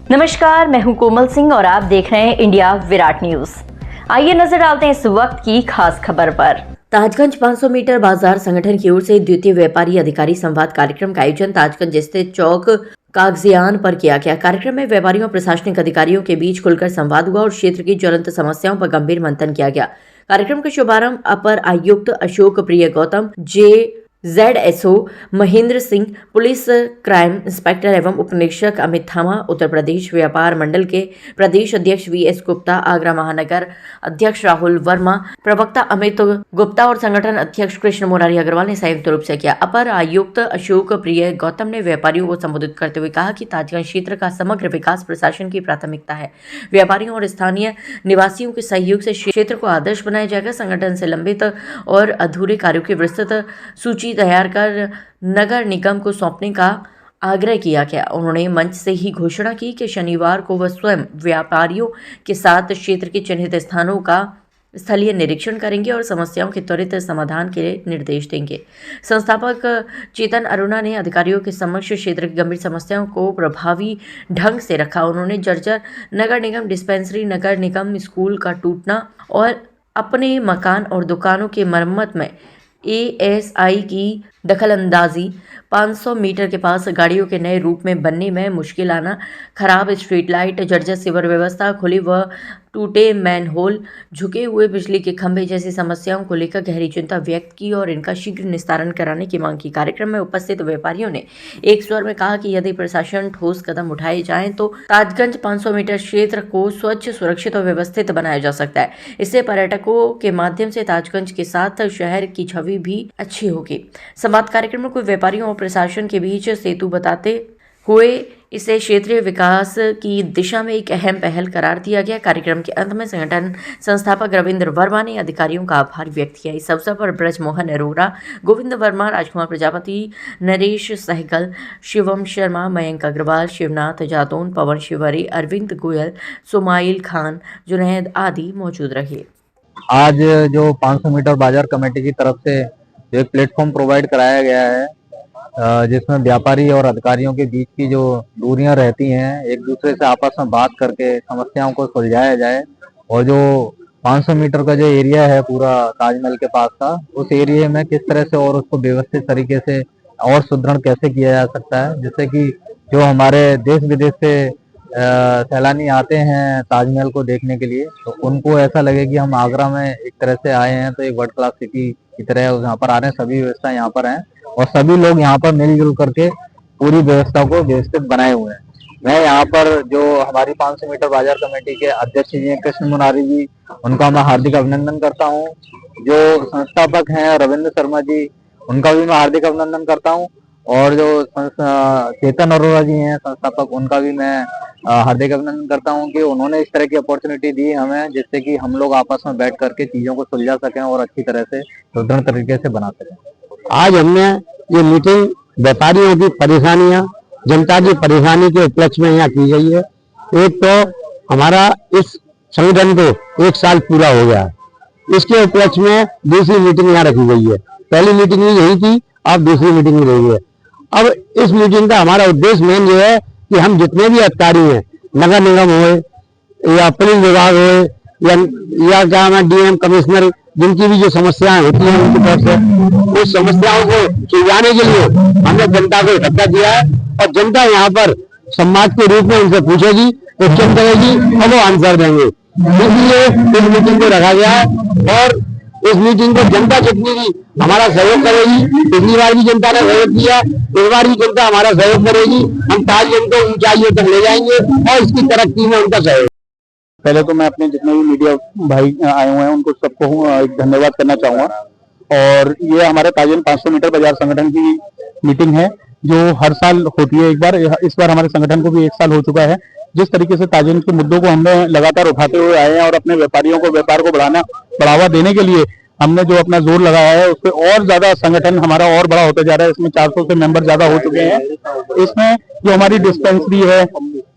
नमस्कार, मैं हूं कोमल सिंह और आप देख रहे हैं इंडिया विराट न्यूज। आइए नजर डालते हैं इस वक्त की खास खबर पर। ताजगंज 500 मीटर बाजार संगठन की ओर से द्वितीय व्यापारी अधिकारी संवाद कार्यक्रम का आयोजन ताजगंज स्थित चौक कागजियान पर किया गया। कार्यक्रम में व्यापारियों और प्रशासनिक अधिकारियों के बीच खुलकर संवाद हुआ और क्षेत्र की ज्वलंत समस्याओं पर गंभीर मंथन किया गया। कार्यक्रम का शुभारंभ अपर आयुक्त अशोक प्रिय Gautam, ZSO Mahendra Singh, police crime inspector एवं उपनिरीक्षक अमित थामा, उत्तर प्रदेश व्यापार मंडल के प्रदेश अध्यक्ष VS गुप्ता, आगरा महानगर अध्यक्ष राहुल वर्मा, प्रवक्ता अमित गुप्ता और संगठन अध्यक्ष कृष्ण मुरारी अग्रवाल ने संयुक्त रूप से किया। अपर आयुक्त अशोक प्रिय गौतम ने व्यापारियों को संबोधित करते हुए कहा कि ताजगंज क्षेत्र का समग्र विकास प्रशासन की प्राथमिकता है। व्यापारियों और स्थानीय निवासियों के सहयोग से क्षेत्र को आदर्श बनाया जाएगा। संगठन से लंबित और अधूरे कार्यों की विस्तृत सूची तैयार कर नगर निगम को सौंपने का आग्रह किया गया। उन्होंने मंच से ही घोषणा की कि शनिवार को वह स्वयं व्यापारियों के साथ क्षेत्र के चिन्हित स्थानों का स्थलीय निरीक्षण करेंगे और समस्याओं के त्वरित समाधान के निर्देश देंगे। संस्थापक चेतन अरुणा ने अधिकारियों के समक्ष क्षेत्र की गंभीर समस्याओं को प्रभावी ढंग से रखा। उन्होंने जर्जर नगर निगम डिस्पेंसरी, नगर निगम स्कूल का टूटना और अपने मकान और दुकानों की मरम्मत में ASI की दखलंदाजी, 500 मीटर के पास गाड़ियों के नए रूप में बनने में मुश्किल आना, खराब स्ट्रीट लाइट, जर्जर सीवर व्यवस्था, खुली व टूटे मैनहोल, झुके हुए बिजली के खंभे जैसी समस्याओं को लेकर गहरी चिंता व्यक्त की और इनका शीघ्र निस्तारण कराने की मांग की। कार्यक्रम में उपस्थित व्यापारियों ने एक स्वर में कहा कि यदि प्रशासन ठोस कदम उठाए जाएं तो ताजगंज 500 मीटर क्षेत्र को स्वच्छ, सुरक्षित और व्यवस्थित बनाया जा सकता है। इससे पर्यटकों के माध्यम से ताजगंज के साथ शहर की छवि भी अच्छी होगी। संवाद कार्यक्रम में कोई व्यापारियों और प्रशासन के बीच सेतु बताते हुए इसे क्षेत्रीय विकास की दिशा में एक अहम पहल करार दिया गया। कार्यक्रम के अंत में संगठन संस्थापक रविंद्र वर्मा ने अधिकारियों का आभार व्यक्त किया। इस अवसर पर ब्रजमोहन अरोरा, गोविंद वर्मा, राजकुमार प्रजापति, नरेश सहगल, शिवम शर्मा, मयंक अग्रवाल, शिवनाथ जादौन, पवन शिवरी, अरविंद गोयल, सुमाइल खान, जुनैद आदि मौजूद रहे। आज जो 500 मीटर बाजार कमेटी की तरफ से एक प्लेटफॉर्म प्रोवाइड कराया गया है, जिसमें व्यापारी और अधिकारियों के बीच की जो दूरियां रहती हैं, एक दूसरे से आपस में बात करके समस्याओं को सुलझाया जाए और जो 500 मीटर का जो एरिया है पूरा ताजमहल के पास का, उस एरिया में किस तरह से और उसको व्यवस्थित तरीके से और सुदृढ़ कैसे किया जा सकता है, जिससे कि जो हमारे देश विदेश से सैलानी आते हैं ताजमहल को देखने के लिए, तो उनको ऐसा लगे कि हम आगरा में एक तरह से आए हैं, तो एक वर्ल्ड क्लास सिटी की तरह यहाँ पर आ रहे हैं। सभी व्यवस्था यहाँ पर है और सभी लोग यहाँ पर मिलजुल करके पूरी व्यवस्था को व्यवस्थित बनाए हुए हैं। मैं यहाँ पर जो हमारी 500 मीटर बाजार कमेटी के अध्यक्ष जी हैं कृष्ण मुरारी जी, उनका मैं हार्दिक अभिनंदन करता हूँ। जो संस्थापक हैं रविंद्र शर्मा जी, उनका भी मैं हार्दिक अभिनंदन करता हूँ और जो चेतन अरोरा जी हैं संस्थापक, उनका भी मैं हार्दिक अभिनंदन करता हूं कि उन्होंने इस तरह की अपॉर्चुनिटी दी हमें, जिससे कि हम लोग आपस में बैठ करके चीजों को सुलझा सकें और अच्छी तरह से सुदृढ़ तरीके से बना सकें। आज हमने ये मीटिंग व्यापारियों की परेशानियां, जनता की परेशानी के उपलक्ष्य में यहाँ की गई है। एक तो हमारा इस संगठन को 1 साल पूरा हो गया, इसके उपलक्ष्य में दूसरी मीटिंग यहाँ रखी गई है। पहली मीटिंग यही थी, अब दूसरी मीटिंग रही है। अब इस मीटिंग का हमारा उद्देश्य मेन ये है कि हम जितने भी अधिकारी हैं, नगर निगम हो या पुलिस विभाग हो या क्या है DM कमिश्नर, जिनकी भी जो समस्याएं होती हैं उनकी तरफ से, उस समस्याओं को सुलझाने के लिए हमने जनता को इकट्ठा किया है और जनता यहाँ पर संवाद के रूप में उनसे पूछेगी, क्वेश्चन करेगी और वो आंसर देंगे। इसलिए इस मीटिंग को रखा गया है और इस मीटिंग को जनता जितनी भी हमारा सहयोग करेगी, पिछली बार भी जनता ने सहयोग किया, इस बार भी जनता हमारा सहयोग करेगी, हम ताजगंज को ऊंचाइयों तक ले जाएंगे और इसकी तरक्की में उनका सहयोग। पहले तो मैं अपने जितने भी मीडिया भाई आए हुए हैं उनको सबको धन्यवाद करना चाहूंगा। और ये हमारे ताजगंज 500 मीटर बाजार संगठन की मीटिंग है जो हर साल होती है एक बार। इस बार हमारे संगठन को भी 1 साल हो चुका है। जिस तरीके से ताजगंज के मुद्दों को हमने लगातार उठाते हुए आए हैं और अपने व्यापारियों को व्यापार को बढ़ावा देने के लिए हमने जो अपना जोर लगाया है उस पर और ज्यादा संगठन हमारा और बड़ा होता जा रहा है। इसमें 400 से मेंबर ज्यादा हो चुके हैं। इसमें जो हमारी डिस्पेंसरी है,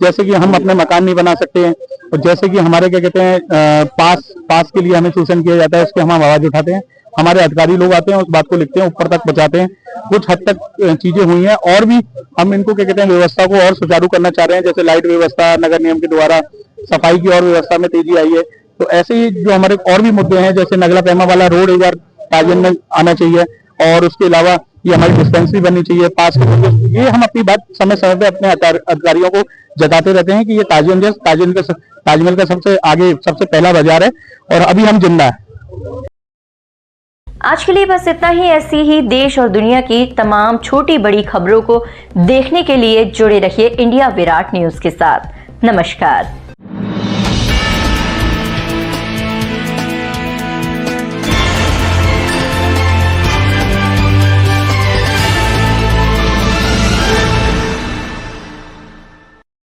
जैसे कि हम अपने मकान नहीं बना सकते हैं, और जैसे कि हमारे क्या कहते हैं पास के लिए हमें शोषण किया जाता है, उसके हम आवाज उठाते हैं। हमारे अधिकारी लोग आते हैं, उस बात को लिखते हैं, ऊपर तक पहुंचाते हैं। कुछ हद तक चीजें हुई हैं, और भी हम इनको क्या कहते हैं व्यवस्था को और सुचारू करना चाह रहे हैं। जैसे लाइट व्यवस्था नगर निगम के द्वारा, सफाई की और व्यवस्था में तेजी आई है। तो ऐसे ही जो हमारे और भी मुद्दे हैं, जैसे नगला पैमा वाला रोड एक बार ताजन में आना चाहिए, और उसके अलावा ये हमारी डिस्पेंसरी बननी चाहिए पास के। ये हम अपनी बात समय समय पे अपने अधिकारियों को जताते रहते हैं कि ये ताजमहल का सबसे आगे सबसे पहला बाजार है, और अभी हम जिंदा है। आज के लिए बस इतना ही। ऐसी ही देश और दुनिया की तमाम छोटी बड़ी खबरों को देखने के लिए जुड़े रहिए इंडिया विराट न्यूज के साथ। नमस्कार।